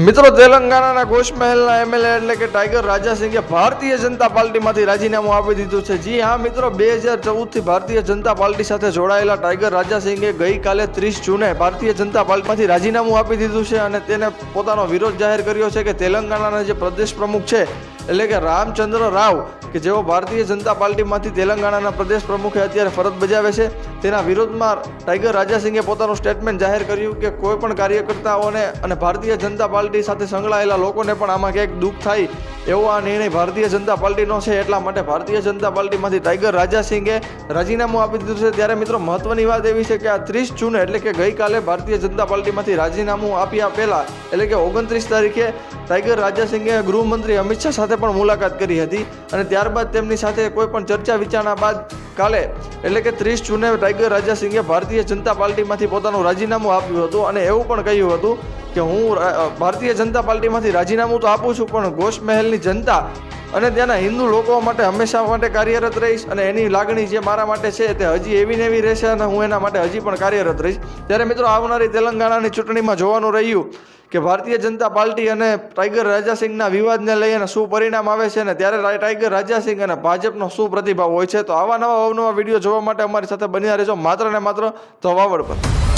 મિત્રો, તેલંગાણાના ગોશમહેલના એમએલએ એટલે કે ટાઈગર રાજાસિંગે ભારતીય જનતા પાર્ટીમાંથી રાજીનામું આપી દીધું છે. જી હા મિત્રો, 2014થી ભારતીય જનતા પાર્ટી સાથે જોડાયેલા ટાઈગર રાજાસિંગે ગઈકાલે 30 જૂને ભારતીય જનતા પાર્ટીમાંથી રાજીનામું આપી દીધું છે અને તેને પોતાનો વિરોધ જાહેર કર્યો છે કે તેલંગાણાના જે પ્રદેશ પ્રમુખ છે એટલે કે રામચંદ્ર રાવ કે જેઓ ભારતીય જનતા પાર્ટીમાંથી તેલંગાણાના પ્રદેશ પ્રમુખે અત્યારે ફરજ બજાવે છે, તેના વિરોધમાં ટાઈગર રાજાસિંગે પોતાનું સ્ટેટમેન્ટ જાહેર કર્યું કે કોઈ પણ કાર્યકર્તાઓને અને ભારતીય જનતા પાર્ટી સાથે સંકળાયેલા લોકોને પણ આમાં ક્યાંક દુઃખ થાય એવો આ નિર્ણય ભારતીય જનતા પાર્ટીનો છે. એટલા માટે ભારતીય જનતા પાર્ટીમાંથી ટાઈગર રાજાસિંગે રાજીનામું આપી દીધું છે. ત્યારે મિત્રો, મહત્વની વાત એવી છે કે આ 30 જૂને એટલે કે ગઈકાલે ભારતીય જનતા પાર્ટીમાંથી રાજીનામું આપ્યા પહેલા એટલે કે 29 તારીખે ટાઈગર રાજાસિંગે ગૃહમંત્રી અમિત શાહ સાથે પણ મુલાકાત કરી હતી અને ત્યારબાદ તેમની સાથે કોઈ પણ ચર્ચા વિચારણા બાદ કાલે એટલે કે 30 જૂને ટાઈગર રાજાસિંગે ભારતીય જનતા પાર્ટીમાંથી પોતાનું રાજીનામું આપ્યું હતું અને એવું પણ કહ્યું હતું કે હું ભારતીય જનતા પાર્ટીમાંથી રાજીનામું તો આપું છું, પણ ગોશમહેલની જનતા અને ત્યાંના હિન્દુ લોકો માટે હંમેશા માટે કાર્યરત રહીશ અને એની લાગણી જે મારા માટે છે તે હજી એવી ને એવી રહેશે અને હું એના માટે હજી પણ કાર્યરત રહીશ. ત્યારે મિત્રો, આવનારી તેલંગાણાની ચૂંટણીમાં જોવાનું રહ્યું કે ભારતીય જનતા પાર્ટી અને ટાઈગર રાજાસિંગના વિવાદને લઈને શું પરિણામ આવે છે અને ત્યારે ટાઈગર રાજાસિંગ અને ભાજપનો શું પ્રતિભાવ હોય છે. તો આવા નવા અવનવા વિડીયો જોવા માટે અમારી સાથે બન્યા રહેજો માત્ર ને માત્ર ધ વાવડ પર.